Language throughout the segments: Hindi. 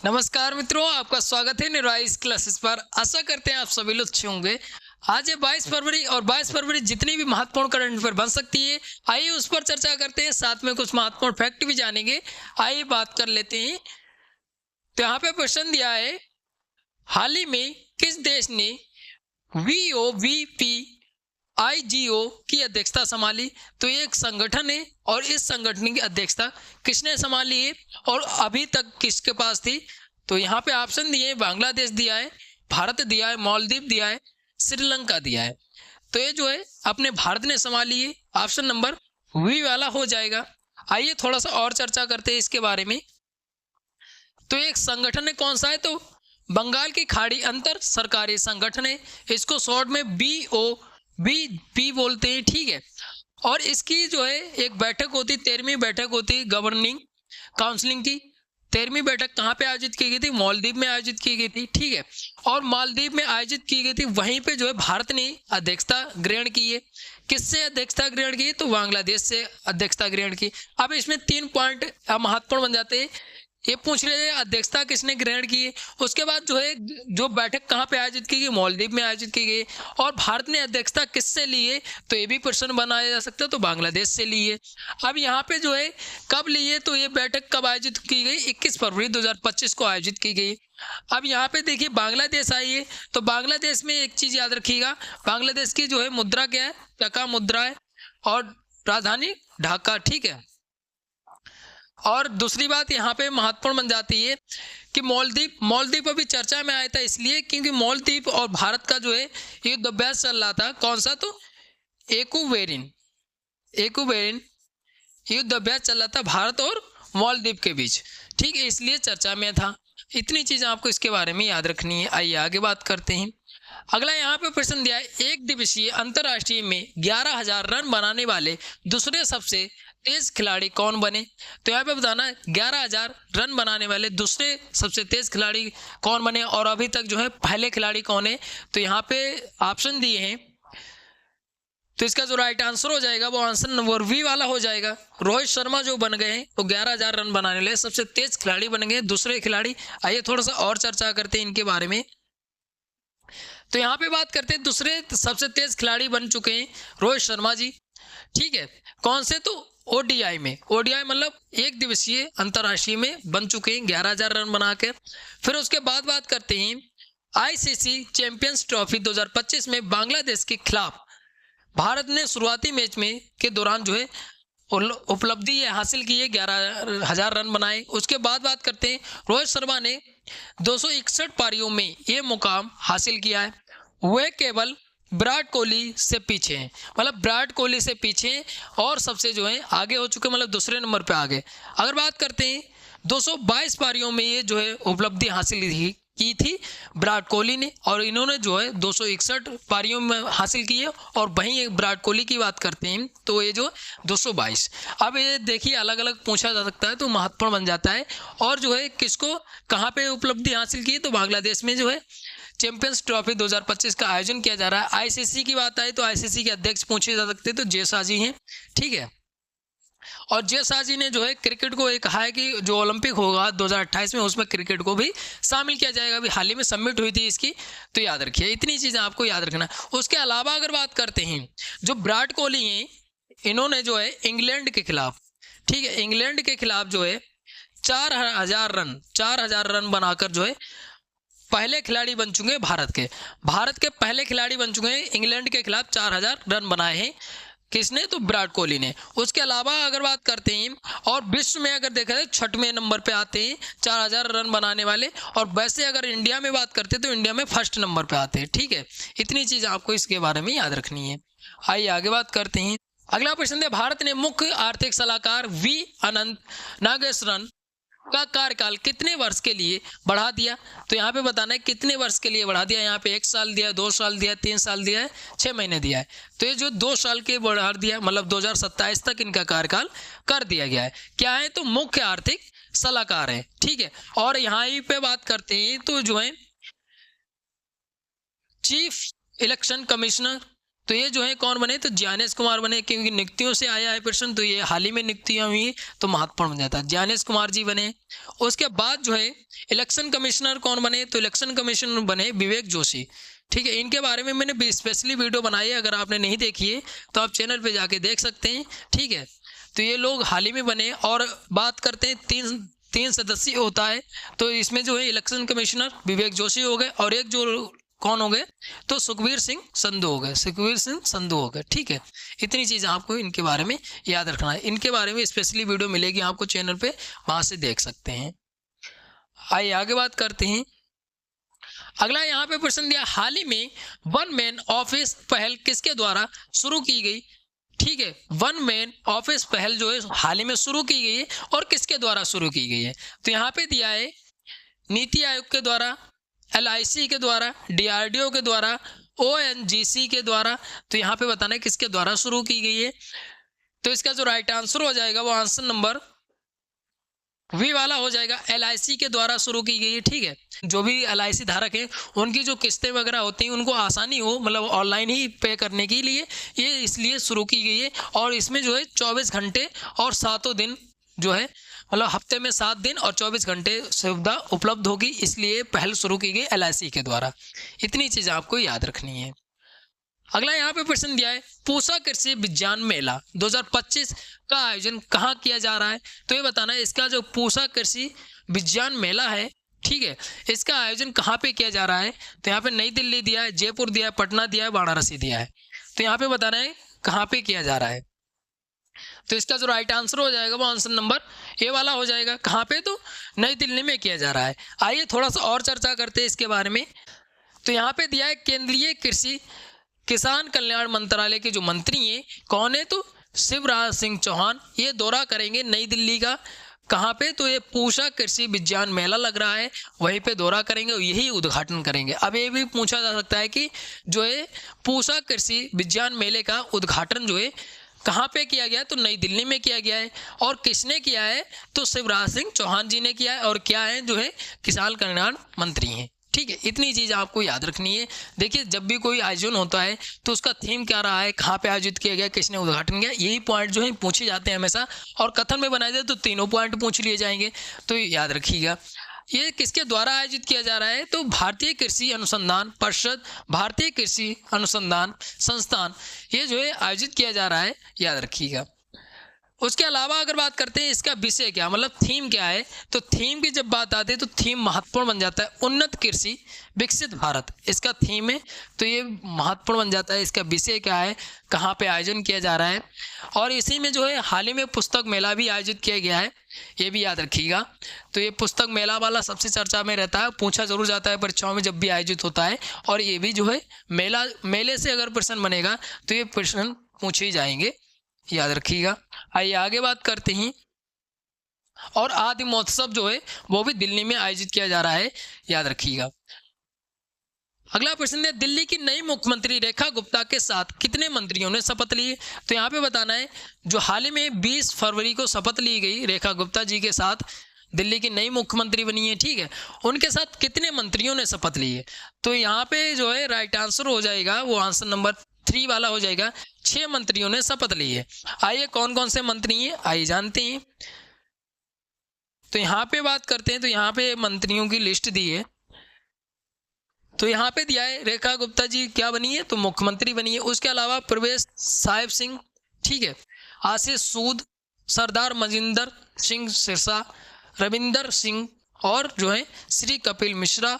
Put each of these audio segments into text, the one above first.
नमस्कार मित्रों, आपका स्वागत है निर्वाइस क्लासेस पर। आशा करते हैं आप सभी लोग अच्छे होंगे। आज है 22 फरवरी और 22 फरवरी जितनी भी महत्वपूर्ण करंट अफेयर बन सकती है, आइए उस पर चर्चा करते हैं। साथ में कुछ महत्वपूर्ण फैक्ट भी जानेंगे। आइए बात कर लेते हैं। तो यहाँ पे प्रश्न दिया है, हाल ही में किस देश ने VOVPIGO की अध्यक्षता संभाली? तो ये एक संगठन है और इस संगठन की अध्यक्षता किसने संभाली है और अभी तक किसके पास थी? तो यहाँ पे ऑप्शन दिए, बांग्लादेश दिया है, भारत दिया है, मालदीव दिया है, श्रीलंका दिया है। तो ये जो है अपने भारत ने संभाली है। ऑप्शन नंबर वी वाला हो जाएगा। आइए थोड़ा सा और चर्चा करते हैं इसके बारे में। तो एक संगठन है, कौन सा है? तो बंगाल की खाड़ी अंतर सरकारी संगठन है। इसको शॉर्ट में BOVP बोलते हैं, ठीक है। और इसकी जो है एक बैठक होती, 13वीं बैठक होती गवर्निंग काउंसिलिंग की। 13वीं बैठक कहाँ पे आयोजित की गई थी? मालदीव में आयोजित की गई थी, ठीक है। और मालदीव में आयोजित की गई थी, वहीं पे जो है भारत ने अध्यक्षता ग्रहण की है। किससे अध्यक्षता ग्रहण की? तो बांग्लादेश से अध्यक्षता ग्रहण की। अब इसमें 3 पॉइंट महत्वपूर्ण बन जाते हैं। ये पूछ रहे हैं अध्यक्षता किसने ग्रहण की है, उसके बाद जो है जो बैठक कहाँ पे आयोजित की गई? मालदीव में आयोजित की गई। और भारत ने अध्यक्षता किससे ली है? तो ये भी प्रश्न बनाया जा सकता है, तो बांग्लादेश से ली है। अब यहाँ पे जो है कब ली है? तो ये बैठक कब आयोजित की गई? 21 फरवरी 2025 को आयोजित की गई। अब यहाँ पे देखिए बांग्लादेश आई है, तो बांग्लादेश में एक चीज याद रखिएगा, बांग्लादेश की जो है मुद्रा क्या है? टका मुद्रा है और राजधानी ढाका, ठीक है। और दूसरी बात यहाँ पे महत्वपूर्ण बन जाती है कि मालदीव अभी चर्चा में आया था, इसलिए क्योंकि मालदीव और भारत का जो है युद्ध अभ्यास चल रहा था। कौन सा? तो एकूवेरिन युद्ध अभ्यास चल रहा था भारत और मालदीव के बीच, ठीक है, इसलिए चर्चा में था। इतनी चीजें आपको इसके बारे में याद रखनी है। आइए आगे बात करते हैं। अगला यहाँ पे प्रश्न दिया है, एक दिवसीय अंतरराष्ट्रीय में 11,000 रन बनाने वाले दूसरे सबसे तेज खिलाड़ी कौन बने? तो यहाँ पे बताना है 11,000 रन बनाने वाले दूसरे सबसे तेज खिलाड़ी कौन बने और अभी तक जो है पहले खिलाड़ी कौन है? तो यहाँ पे ऑप्शन दिए हैं, तो इसका जो राइट आंसर हो जाएगा वो आंसर नंबर वी वाला हो जाएगा। रोहित शर्मा जो बन गए हैं वो 11,000 रन बनाने वाले सबसे तेज खिलाड़ी बन गए, दूसरे खिलाड़ी। आइए थोड़ा सा और चर्चा करते हैं इनके बारे में। तो यहाँ पे बात करते हैं, दूसरे सबसे तेज खिलाड़ी बन चुके हैं रोहित शर्मा जी, ठीक है। कौन से? तो ओडीआई मतलब एक दिवसीय अंतरराष्ट्रीय में बन चुके हैं 11,000 रन बनाकर। फिर उसके बाद बात करते हैं आईसीसी चैंपियंस ट्रॉफी 2025 में बांग्लादेश के खिलाफ भारत ने शुरुआती मैच में के दौरान जो है उपलब्धि हासिल की है, 11,000 रन बनाए। उसके बाद बात करते हैं रोहित शर्मा ने 261 पारियों में ये मुकाम हासिल किया है। वह केवल विराट कोहली से पीछे हैं, मतलब विराट कोहली से पीछे और सबसे जो है आगे हो चुके, मतलब दूसरे नंबर पे आगे। अगर बात करते हैं 222 पारियों में ये जो है उपलब्धि हासिल की थी विराट कोहली ने, और इन्होंने जो है 261 पारियों में हासिल की है। और वहीं विराट कोहली की बात करते हैं तो ये जो 222। अब ये देखिए अलग अलग पूछा जा सकता है तो महत्वपूर्ण बन जाता है। और जो है किसको कहाँ पे उपलब्धि हासिल की है? तो बांग्लादेश में जो है चैंपियंस ट्रॉफी 2025 का आयोजन किया जा रहा है। आईसीसी की बात आए तो आईसीसी के अध्यक्ष पूछे जा सकते हैं, तो जय शाह जी हैं, ठीक है। और जय शाह जी ने जो है क्रिकेट को ये कहा है कि जो ओलंपिक होगा 2028 में उसमें क्रिकेट को भी शामिल किया जाएगा। अभी हाल ही में सबमिट हुई थी इसकी, तो याद रखिए इतनी चीज़ें आपको याद रखना। उसके अलावा अगर बात करते हैं जो विराट कोहली हैं, इन्होंने जो है इंग्लैंड के खिलाफ, ठीक है, इंग्लैंड के खिलाफ जो है 4,000 रन बनाकर जो है पहले खिलाड़ी बन चुके हैं। भारत के पहले खिलाड़ी बन चुके हैं, इंग्लैंड के खिलाफ 4,000 रन बनाए हैं। किसने? तो विराट कोहली ने। उसके अलावा अगर बात करते हैं और विश्व में अगर देखा जाए 6वें नंबर पे आते हैं 4,000 रन बनाने वाले। और वैसे अगर इंडिया में बात करते हैं तो इंडिया में फर्स्ट नंबर पे आते हैं, ठीक है। इतनी चीज आपको इसके बारे में याद रखनी है। आइए आगे बात करते हैं। अगला प्रश्न है, भारत ने मुख्य आर्थिक सलाहकार वी अनंत नागेश्वरन का कार्यकाल कितने वर्ष के लिए बढ़ा दिया? तो यहाँ पे बताना है कितने वर्ष के लिए बढ़ा दिया। यहाँ पे 1 साल दिया, 2 साल दिया, 3 साल दिया है, 6 महीने दिया है। तो ये जो 2 साल के बढ़ा दिया, मतलब 2027 तक इनका कार्यकाल कर दिया गया है। क्या है? तो मुख्य आर्थिक सलाहकार है, ठीक है। और यहाँ पे बात करते हैं तो जो है चीफ इलेक्शन कमिश्नर, तो ये जो है कौन बने, तो ज्ञानेश कुमार बने, क्योंकि नियुक्तियों से आया है प्रश्न, तो ये हाल ही में नियुक्तियां हुई तो महत्वपूर्ण बन जाता है। ज्ञानेश कुमार जी बने। उसके बाद जो है इलेक्शन कमिश्नर कौन बने, तो इलेक्शन कमिश्नर बने विवेक जोशी। ठीक है, इनके बारे में मैंने स्पेशली वीडियो बनाई है, अगर आपने नहीं देखी है तो आप चैनल पे जाके देख सकते हैं। ठीक है, तो ये लोग हाल ही में बने। और बात करते हैं तीन सदस्यीय होता है, तो इसमें जो है इलेक्शन कमिश्नर विवेक जोशी हो गए, और एक जो कौन हो गए, तो सुखबीर सिंह संधू हो गए, सुखबीर सिंह संधू हो गए। ठीक है, इतनी चीज़ आपको इनके बारे में याद रखना है। इनके बारे में स्पेशली वीडियो मिलेगी आपको चैनल पे, वहाँ से देख सकते हैं। आइए आगे बात करते हैं। अगला यहाँ पे प्रश्न दिया, हाल ही में वन मैन ऑफिस पहल किसके द्वारा शुरू की गई। ठीक है, वन मैन ऑफिस पहल जो है हाल ही में शुरू की गई है, और किसके द्वारा शुरू की गई है, तो यहाँ पे दिया है नीति आयोग के द्वारा, LIC के द्वारा, DRDO के द्वारा, ONGC के द्वारा। तो यहाँ पे बताना है किसके द्वारा शुरू की गई है। तो इसका जो राइट आंसर हो जाएगा वो आंसर नंबर वी वाला हो जाएगा, LIC के द्वारा शुरू की गई है। ठीक है, जो भी LIC धारक हैं उनकी जो किस्तें वगैरह होती हैं उनको आसानी हो, मतलब ऑनलाइन ही पे करने के लिए ये इसलिए शुरू की गई है। और इसमें जो है 24 घंटे और 7 दिन जो है, मतलब हफ्ते में 7 दिन और 24 घंटे सुविधा उपलब्ध होगी, इसलिए पहल शुरू की गई LIC के द्वारा। इतनी चीज़ आपको याद रखनी है। अगला यहाँ पे प्रश्न दिया है, पूसा कृषि विज्ञान मेला 2025 का आयोजन कहाँ किया जा रहा है। तो ये बताना है इसका जो पूसा कृषि विज्ञान मेला है, ठीक है, इसका आयोजन कहाँ पे किया जा रहा है। तो यहाँ पे नई दिल्ली दिया है, जयपुर दिया है, पटना दिया है, वाराणसी दिया है। तो यहाँ पे बताना है कहाँ पे किया जा रहा है। तो इसका जो राइट आंसर हो जाएगा वो आंसर नंबर ए वाला हो जाएगा। कहाँ पे, तो नई दिल्ली में किया जा रहा है। आइए थोड़ा सा और चर्चा करते हैं इसके बारे में। तो यहाँ पे दिया है केंद्रीय कृषि किसान कल्याण मंत्रालय के जो मंत्री हैं कौन है, तो शिवराज सिंह चौहान। ये दौरा करेंगे नई दिल्ली का, कहाँ पे, तो ये पूसा कृषि विज्ञान मेला लग रहा है, वहीं पे दौरा करेंगे और यही उद्घाटन करेंगे। अब ये भी पूछा जा सकता है कि जो है पूसा कृषि विज्ञान मेले का उद्घाटन जो है कहाँ पे किया गया, तो नई दिल्ली में किया गया है। और किसने किया है, तो शिवराज सिंह चौहान जी ने किया है, और क्या है, जो है किसान कल्याण मंत्री हैं। ठीक है, इतनी चीज़ आपको याद रखनी है। देखिए जब भी कोई आयोजन होता है तो उसका थीम क्या रहा है, कहाँ पे आयोजित किया गया, किसने उद्घाटन किया, यही पॉइंट जो है पूछे जाते हैं हमेशा। और कथन में बनाए जाए तो तीनों पॉइंट पूछ लिए जाएंगे, तो याद रखिएगा। ये किसके द्वारा आयोजित किया जा रहा है, तो भारतीय कृषि अनुसंधान परिषद, भारतीय कृषि अनुसंधान संस्थान, ये जो है आयोजित किया जा रहा है, याद रखिएगा। उसके अलावा अगर बात करते हैं इसका विषय क्या, मतलब थीम क्या है, तो थीम की जब बात आती है तो थीम महत्वपूर्ण बन जाता है, उन्नत कृषि विकसित भारत इसका थीम है। तो ये महत्वपूर्ण बन जाता है। इसका विषय क्या है, कहाँ पे आयोजन किया जा रहा है, और इसी में जो है हाल ही में पुस्तक मेला भी आयोजित किया गया है, ये भी याद रखिएगा। तो ये पुस्तक मेला वाला सबसे चर्चा में रहता है, पूछा जरूर जाता है परीक्षाओं में जब भी आयोजित होता है। और ये भी जो है मेले से अगर प्रश्न बनेगा तो ये प्रश्न पूछे ही जाएंगे, याद रखिएगा। आइए आगे बात करते हैं। और आदि महोत्सव जो है वो भी दिल्ली में आयोजित किया जा रहा है, याद रखिएगा। अगला प्रश्न है, दिल्ली की नई मुख्यमंत्री रेखा गुप्ता के साथ कितने मंत्रियों ने शपथ ली। तो यहाँ पे बताना है जो हाल ही में 20 फरवरी को शपथ ली गई रेखा गुप्ता जी के साथ, दिल्ली की नई मुख्यमंत्री बनी है, ठीक है, उनके साथ कितने मंत्रियों ने शपथ ली है। तो यहाँ पे जो है राइट आंसर हो जाएगा वो आंसर नंबर 3 वाला हो जाएगा, 6 मंत्रियों ने शपथ ली है। आइए कौन कौन से मंत्री हैं आइए जानते हैं। तो यहाँ पे बात करते हैं, तो यहाँ पे मंत्रियों की लिस्ट दी है। तो यहाँ पे दिया है रेखा गुप्ता जी क्या बनी है, तो मुख्यमंत्री बनी है। उसके अलावा प्रवेश साहिब सिंह, ठीक है, आशीष सूद, सरदार मजिंदर सिंह सिरसा, रविंदर सिंह, और जो है श्री कपिल मिश्रा,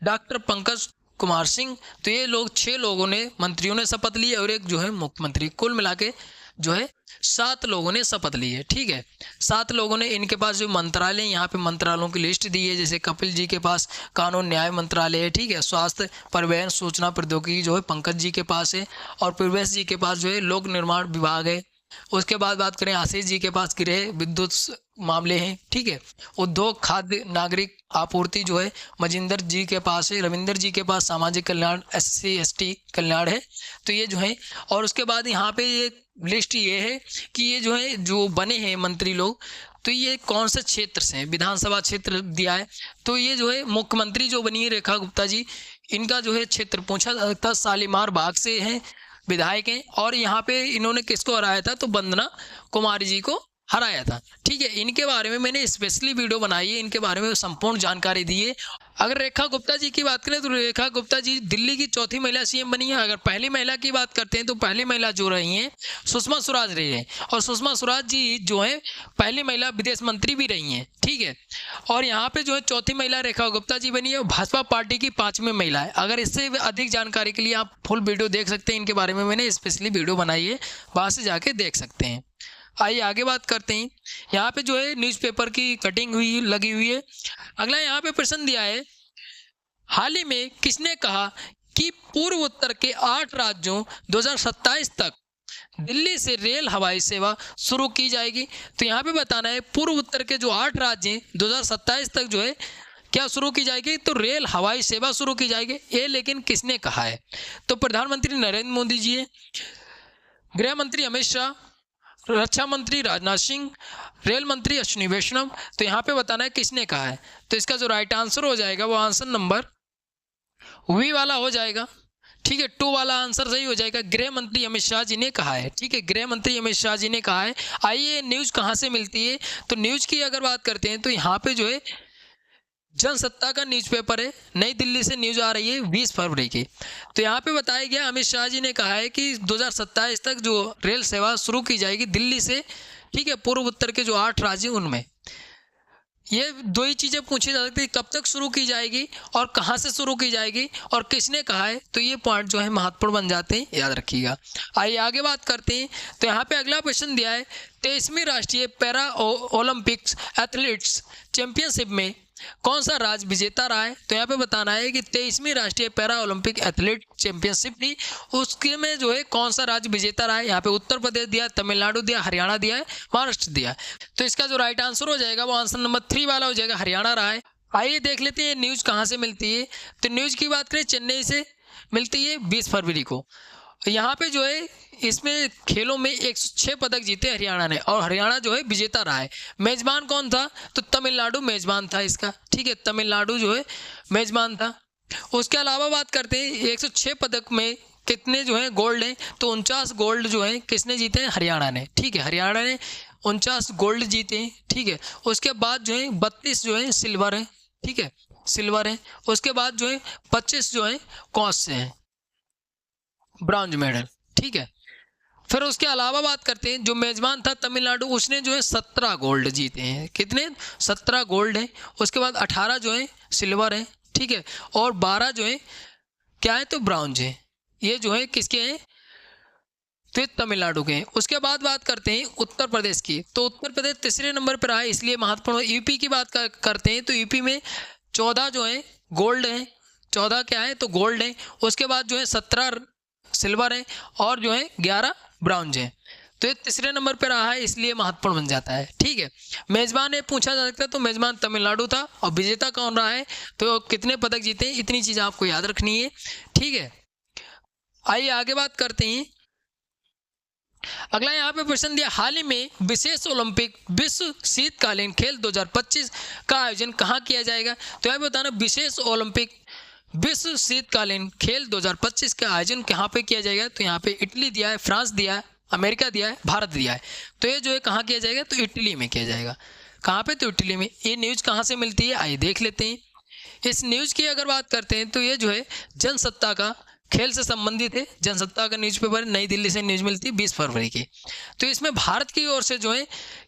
डॉक्टर पंकज कुमार सिंह। तो ये लोग 6 लोगों ने मंत्रियों ने शपथ ली है, और एक जो है मुख्यमंत्री, कुल मिला के जो है 7 लोगों ने शपथ ली है। ठीक है, 7 लोगों ने। इनके पास जो मंत्रालय, यहाँ पे मंत्रालयों की लिस्ट दी है, जैसे कपिल जी के पास कानून न्याय मंत्रालय है, ठीक है, स्वास्थ्य परिवहन सूचना प्रौद्योगिकी जो है पंकज जी के पास है, और प्रवेश जी के पास जो है लोक निर्माण विभाग है। उसके बाद बात करें आशीष जी के पास गृह विद्युत मामले हैं, ठीक है, उद्योग खाद्य नागरिक आपूर्ति जो है मजिंदर जी के पास है, रविंदर जी के पास सामाजिक कल्याण SC ST कल्याण है। तो ये जो है, और उसके बाद यहाँ पे ये लिस्ट ये है कि ये जो है जो बने हैं मंत्री लोग, तो ये कौन से क्षेत्र से हैं, विधानसभा क्षेत्र दिया है। तो ये जो है मुख्यमंत्री जो बनी है रेखा गुप्ता जी, इनका जो है क्षेत्र पूछा जाता है, शालीमार बाग से है, विधायक हैं, और यहाँ पे इन्होंने किसको हराया था, तो वंदना कुमारी जी को हराया था। ठीक है, इनके बारे में मैंने स्पेशली वीडियो बनाई है, इनके बारे में संपूर्ण जानकारी दी है। अगर रेखा गुप्ता जी की बात करें तो रेखा गुप्ता जी दिल्ली की चौथी महिला सीएम बनी है। अगर पहली महिला की बात करते हैं तो पहली महिला जो रही हैं सुषमा स्वराज रही है, और सुषमा स्वराज जी जो है पहली महिला विदेश मंत्री भी रही हैं। ठीक है, और यहाँ पे जो है चौथी महिला रेखा गुप्ता जी बनी है, भाजपा पार्टी की 5वीं महिला है। अगर इससे अधिक जानकारी के लिए आप फुल वीडियो देख सकते हैं, इनके बारे में मैंने स्पेशली वीडियो बनाई है, वहाँ से जाके देख सकते हैं। आइए आगे बात करते हैं। यहाँ पे जो है न्यूज़पेपर की कटिंग हुई लगी हुई है। अगला यहाँ पे प्रश्न दिया है, हाल ही में किसने कहा कि पूर्व उत्तर के 8 राज्यों 2027 तक दिल्ली से रेल हवाई सेवा शुरू की जाएगी। तो यहाँ पे बताना है पूर्व उत्तर के जो 8 राज्य हैं 2027 तक जो है क्या शुरू की जाएगी, तो रेल हवाई सेवा शुरू की जाएगी। ये लेकिन किसने कहा है, तो प्रधानमंत्री नरेंद्र मोदी जी है, गृह मंत्री अमित शाह, रक्षा मंत्री राजनाथ सिंह, रेल मंत्री अश्विनी वैष्णव। तो यहाँ पे बताना है किसने कहा है, तो इसका जो राइट आंसर हो जाएगा वो आंसर नंबर वी वाला हो जाएगा। ठीक है, 2 वाला आंसर सही हो जाएगा। गृह मंत्री अमित शाह जी ने कहा है। ठीक है, गृह मंत्री अमित शाह जी ने कहा है। आइए न्यूज़ कहाँ से मिलती है, तो न्यूज़ की अगर बात करते हैं तो यहाँ पे जो है जनसत्ता का न्यूज़पेपर है, नई दिल्ली से न्यूज़ आ रही है 20 फरवरी की। तो यहाँ पे बताया गया अमित शाह जी ने कहा है कि 2027 तक जो रेल सेवा शुरू की जाएगी दिल्ली से। ठीक है, पूर्व उत्तर के जो 8 राज्य उनमें ये 2 ही चीज़ें पूछी जा सकती है, कब तक शुरू की जाएगी और कहाँ से शुरू की जाएगी और किसने कहा है। तो ये पॉइंट जो है महत्वपूर्ण बन जाते हैं, याद रखिएगा। आइए आगे बात करते हैं। तो यहाँ पे अगला क्वेश्चन दिया है, 23वीं राष्ट्रीय पैरा ओलंपिक्स एथलीट्स चैंपियनशिप में कौन सा राज्य विजेता रहा है। तो यहाँ पे बताना है कि 23वीं राष्ट्रीय पैरा ओलंपिक एथलीट चैंपियनशिप थी, उसके में जो है कौन सा राज्य विजेता रहा है। यहाँ पे उत्तर प्रदेश दिया, तमिलनाडु दिया, हरियाणा दिया है, महाराष्ट्र दिया है। तो इसका जो राइट आंसर हो जाएगा वो आंसर नंबर 3 वाला हो जाएगा, हरियाणा रहा है। आइए देख लेते हैं न्यूज़ कहाँ से मिलती है। तो न्यूज़ की बात करें चेन्नई से मिलती है 20 फरवरी को। यहाँ पे जो है इसमें खेलों में 106 पदक जीते हरियाणा ने, और हरियाणा जो है विजेता रहा है। मेजबान कौन था, तो तमिलनाडु मेजबान था इसका। ठीक है, तमिलनाडु जो है मेजबान था। उसके अलावा बात करते हैं 106 पदक में कितने जो है गोल्ड हैं, तो 49 गोल्ड जो है किसने जीते हैं, हरियाणा ने। ठीक है, हरियाणा ने 49 गोल्ड जीते हैं। ठीक है, उसके बाद जो है 32 जो है सिल्वर है। ठीक है, सिल्वर है। उसके बाद जो है 25 जो है कांस्य से हैं, ब्रॉन्ज मेडल। ठीक है, फिर उसके अलावा बात करते हैं जो मेजबान था तमिलनाडु, उसने जो है 17 गोल्ड जीते हैं। कितने, 17 गोल्ड हैं। उसके बाद 18 जो है सिल्वर है। ठीक है, और 12 जो है क्या है, तो ब्रॉन्ज है। ये जो है किसके हैं, तो ये तमिलनाडु के हैं। उसके बाद बात करते हैं उत्तर प्रदेश की। तो उत्तर प्रदेश तीसरे नंबर पर आए, इसलिए महत्वपूर्ण। यूपी की बात करते हैं तो यूपी में 14 जो है गोल्ड है, 14 क्या है, तो गोल्ड है। उसके बाद जो है 17 सिल्वर है, और जो है 11 ब्रॉन्ज है। तो ये तीसरे नंबर पर रहा है, इसलिए महत्वपूर्ण बन जाता है। ठीक है, मेजबान ये पूछा जा सकता है, तो मेजबान तमिलनाडु था, और विजेता कौन रहा है, तो कितने पदक जीते हैं, इतनी चीज़ आपको याद रखनी है। ठीक है, आइए आगे बात करते हैं। अगला यहाँ पे प्रश्न दिया, हाल ही में विशेष ओलंपिक विश्व शीतकालीन खेल 2025 का आयोजन कहाँ किया जाएगा। तो यहाँ पे बताना विशेष ओलंपिक विश्व शीतकालीन खेल 2025 का आयोजन कहाँ पे किया जाएगा। तो यहाँ पे इटली दिया है, फ्रांस दिया है, अमेरिका दिया है, भारत दिया है। तो ये जो है कहाँ किया जाएगा, तो इटली में किया जाएगा। कहाँ पे, तो इटली में। ये न्यूज़ कहाँ से मिलती है, आइए देख लेते हैं। इस न्यूज़ की अगर बात करते हैं तो ये जो है जनसत्ता का खेल से संबंधित है। जनसत्ता का न्यूज़पेपर नई दिल्ली से न्यूज़ मिलती है 20 फरवरी की। तो इसमें भारत की ओर से जो है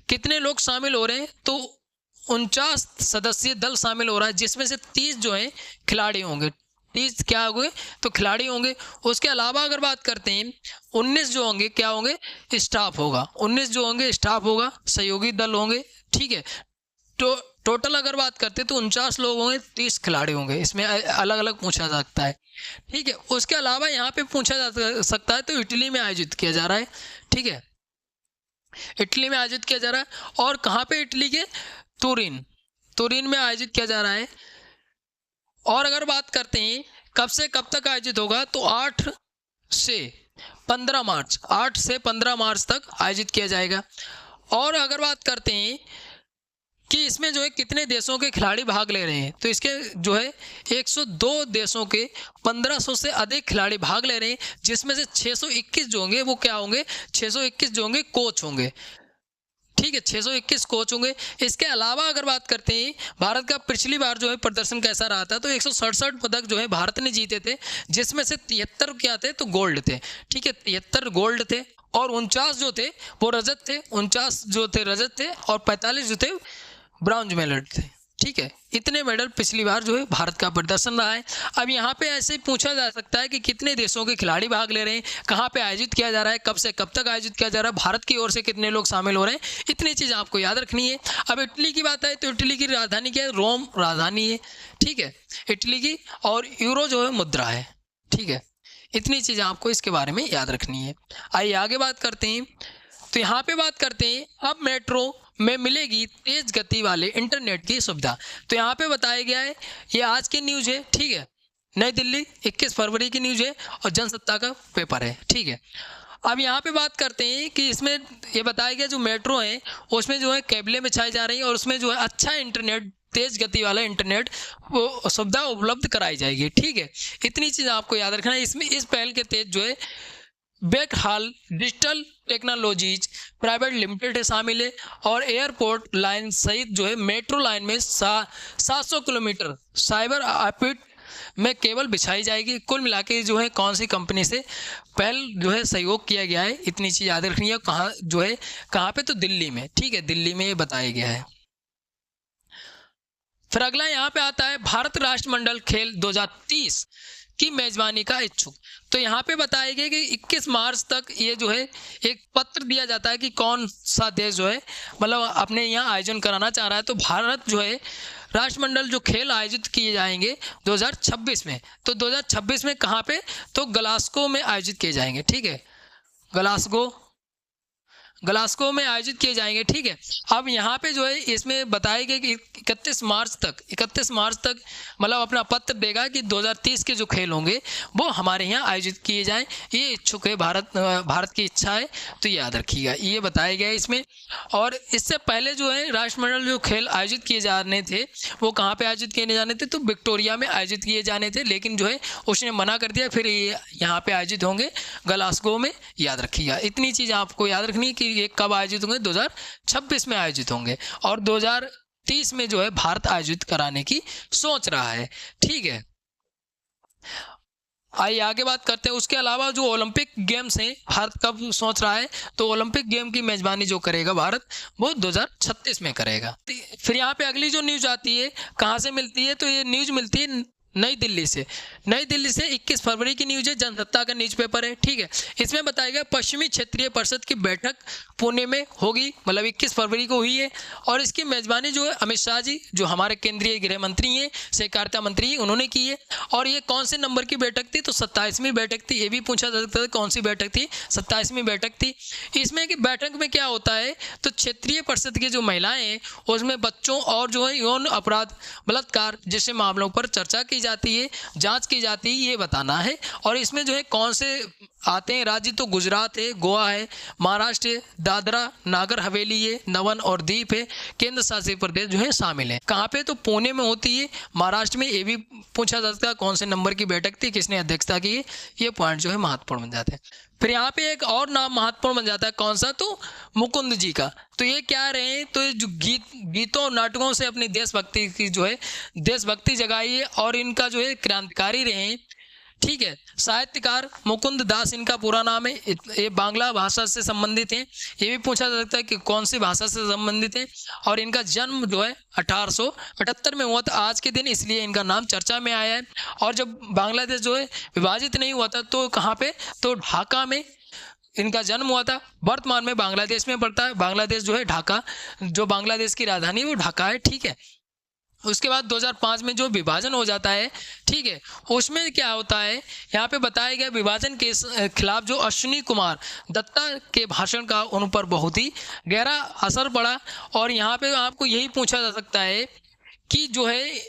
कितने लोग शामिल हो रहे हैं, तो 49 सदस्यीय दल शामिल हो रहा है, जिसमें से 30 जो है खिलाड़ी होंगे। 30 क्या होंगे, तो खिलाड़ी होंगे। उसके अलावा अगर बात करते हैं 19 जो होंगे क्या होंगे, स्टाफ होगा। 19 जो होंगे स्टाफ होगा, सहयोगी दल होंगे। ठीक है, तो टोटल अगर बात करते हैं तो 49 लोग होंगे, 30 खिलाड़ी होंगे। इसमें अलग अलग पूछा जा सकता है। ठीक है, उसके अलावा यहाँ पे पूछा जा सकता है तो इटली में आयोजित किया जा रहा है। ठीक है, इटली में आयोजित किया जा रहा है। और कहाँ पे, इटली के तुरीन में आयोजित किया जा रहा है। और अगर बात करते हैं कब से कब तक आयोजित होगा, तो 8 से 15 मार्च तक आयोजित किया जाएगा। और अगर बात करते हैं कि इसमें जो है कितने देशों के खिलाड़ी भाग ले रहे हैं। तो इसके जो है 102 देशों के 1500 से अधिक खिलाड़ी भाग ले रहे हैं, जिसमें से 621 जो होंगे वो क्या होंगे, 621 जो होंगे कोच होंगे। ठीक है, 621 कोच होंगे। इसके अलावा अगर बात करते हैं भारत का पिछली बार जो है प्रदर्शन कैसा रहा था, तो 167 पदक जो है भारत ने जीते थे, जिसमें से 73 क्या थे, तो गोल्ड थे। ठीक है, 73 गोल्ड थे और 49 जो थे वो रजत थे, 49 जो थे रजत थे और 45 जो थे ब्रॉन्ज मेडल थे। ठीक है, इतने मेडल पिछली बार जो है भारत का प्रदर्शन रहा है। अब यहाँ पे ऐसे पूछा जा सकता है कि कितने देशों के खिलाड़ी भाग ले रहे हैं, कहाँ पे आयोजित किया जा रहा है, कब से कब तक आयोजित किया जा रहा है, भारत की ओर से कितने लोग शामिल हो रहे हैं, इतनी चीज़ आपको याद रखनी है। अब इटली की बात है तो इटली की राजधानी क्या है, रोम राजधानी है। ठीक है, इटली की, और यूरो जो है मुद्रा है। ठीक है, इतनी चीज़ें आपको इसके बारे में याद रखनी है। आइए आगे बात करते हैं। तो यहाँ पे बात करते हैं, अब मेट्रो में मिलेगी तेज गति वाले इंटरनेट की सुविधा। तो यहाँ पे बताया गया है, ये आज की न्यूज़ है। ठीक है, नई दिल्ली 21 फरवरी की न्यूज़ है और जनसत्ता का पेपर है। ठीक है, अब यहाँ पे बात करते हैं कि इसमें ये बताया गया जो मेट्रो है उसमें जो है केबलें बिछाई जा रही हैं और उसमें जो है अच्छा इंटरनेट, तेज गति वाला इंटरनेट वो सुविधा उपलब्ध कराई जाएगी। ठीक है, इतनी चीज़ आपको याद रखना है। इसमें इस पहल के तहत जो है बेकहाल डिजिटल टेक्नोलॉजीज प्राइवेट लिमिटेड है शामिल है और एयरपोर्ट लाइन सहित जो है मेट्रो लाइन में 700 किलोमीटर साइबर ऑप्टिक में केबल बिछाई जाएगी। कुल मिला के जो है कौन सी कंपनी से पहल जो है सहयोग किया गया है, इतनी चीज़ याद रखनी है। कहाँ जो है, कहाँ पे, तो दिल्ली में। ठीक है, दिल्ली में ये बताया गया है। फिर अगला यहाँ पे आता है भारत राष्ट्रमंडल खेल 2030 की मेजबानी का इच्छुक। तो यहाँ पे बताया गया कि 21 मार्च तक ये जो है एक पत्र दिया जाता है कि कौन सा देश जो है मतलब अपने यहाँ आयोजन कराना चाह रहा है। तो भारत जो है राष्ट्रमंडल जो खेल आयोजित किए जाएंगे 2026 में। तो 2026 में कहाँ पे, तो ग्लासगो में आयोजित किए जाएंगे। ठीक है, ग्लासगो में आयोजित किए जाएंगे। ठीक है, अब यहाँ पे जो है इसमें बताया गया कि 31 मार्च तक मतलब अपना पत्र देगा कि 2030 के जो खेल होंगे वो हमारे यहाँ आयोजित किए जाएं। ये इच्छुक है, भारत की इच्छा है, तो याद रखिएगा, ये बताया गया है इसमें। और इससे पहले जो है राष्ट्रमंडल जो खेल आयोजित किए जाने थे वो कहाँ पे आयोजित किए जाने थे, तो विक्टोरिया में आयोजित किए जाने थे, लेकिन जो है उसने मना कर दिया। फिर ये यहाँ पे आयोजित होंगे ग्लासगो में, याद रखिएगा। इतनी चीज़ आपको याद रखनी है कि ये कब आयोजित होंगे, 2026 में आयोजित होंगे और 2030 में जो है भारत आयोजित कराने की सोच रहा है। ठीक है, आइए आगे बात करते हैं। उसके अलावा जो ओलंपिक गेम्स हैं भारत कब सोच रहा है, तो ओलंपिक गेम की मेजबानी जो करेगा भारत वो 2036 में करेगा। फिर यहाँ पे अगली जो न्यूज आती है कहाँ से मिलती है, तो ये न्यूज मिलती है नई दिल्ली से 21 फरवरी की न्यूज है, जनसत्ता का न्यूज़पेपर है। ठीक है, इसमें बताया गया पश्चिमी क्षेत्रीय परिषद की बैठक पुणे में होगी, मतलब 21 फरवरी को हुई है और इसकी मेजबानी जो है अमित शाह जी जो हमारे केंद्रीय गृह मंत्री हैं, सहकारिता मंत्री, उन्होंने की है। और ये कौन से नंबर की बैठक थी, तो 27वीं बैठक थी। ये भी पूछा जा सकता है कौन सी बैठक थी, 27वीं बैठक थी। इसमें कि बैठक में क्या होता है, तो क्षेत्रीय परिषद की जो महिलाएं हैं उसमें बच्चों और जो है यौन अपराध, बलात्कार जैसे मामलों पर चर्चा की जाती है, जांच की जाती है, ये बताना है। और इसमें जो है कौन से आते हैं राज्य, तो गुजरात है, गोवा है, महाराष्ट्र है, दादरा नागर हवेली है, नवन और दीप है, केंद्र शासित प्रदेश जो है शामिल है। कहाँ पे, तो पुणे में होती है, महाराष्ट्र में। ये भी पूछा जा सकता है कौन से नंबर की बैठक थी, किसने अध्यक्षता की, ये पॉइंट जो है महत्वपूर्ण बन जाते हैं। फिर यहाँ पे एक और नाम महत्वपूर्ण बन जाता है, कौन सा, तो मुकुंद जी का। तो ये क्या रहे हैं, तो ये जो गीतों और नाटकों से अपनी देशभक्ति की जो है देशभक्ति जगाई है और इनका जो है क्रांतिकारी रहे हैं। ठीक है, साहित्यकार मुकुंद दास इनका पूरा नाम है। ये बांग्ला भाषा से संबंधित हैं। ये भी पूछा जा सकता है कि कौन सी भाषा से संबंधित है। और इनका जन्म जो है 1878 में हुआ था आज के दिन, इसलिए इनका नाम चर्चा में आया है। और जब बांग्लादेश जो है विभाजित नहीं हुआ था तो कहाँ पे, तो ढाका में इनका जन्म हुआ था। वर्तमान में बांग्लादेश में पड़ता है। बांग्लादेश जो है ढाका, जो बांग्लादेश की राजधानी वो ढाका है। ठीक है, उसके बाद 2005 में जो विभाजन हो जाता है, ठीक है, उसमें क्या होता है, यहाँ पे बताया गया विभाजन के खिलाफ जो अश्विनी कुमार दत्ता के भाषण का उन पर बहुत ही गहरा असर पड़ा। और यहाँ पे आपको यही पूछा जा सकता है कि जो है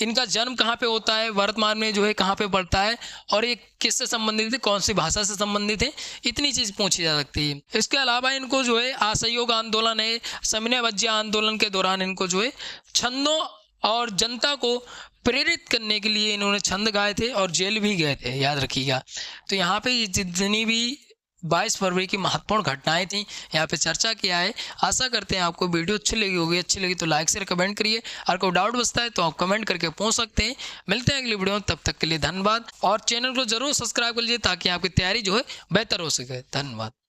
इनका जन्म कहाँ पे होता है, वर्तमान में जो है कहाँ पे पड़ता है, और ये किससे संबंधित है, कौन सी भाषा से संबंधित है, इतनी चीज़ पूछी जा सकती है। इसके अलावा इनको जो है असहयोग आंदोलन है, सविनय अवज्ञा आंदोलन के दौरान इनको जो है छंदों और जनता को प्रेरित करने के लिए इन्होंने छंद गाए थे और जेल भी गए थे, याद रखिएगा। तो यहाँ पे जितनी भी 22 फरवरी की महत्वपूर्ण घटनाएं थी यहाँ पे चर्चा किया है। आशा करते हैं आपको वीडियो अच्छी लगी होगी। अच्छी लगी तो लाइक शेयर कमेंट करिए, और कोई डाउट बचता है तो आप कमेंट करके पूछ सकते हैं। मिलते हैं अगली वीडियो में, तब तक के लिए धन्यवाद, और चैनल को जरूर सब्सक्राइब कर लीजिए ताकि आपकी तैयारी जो है बेहतर हो सके। धन्यवाद।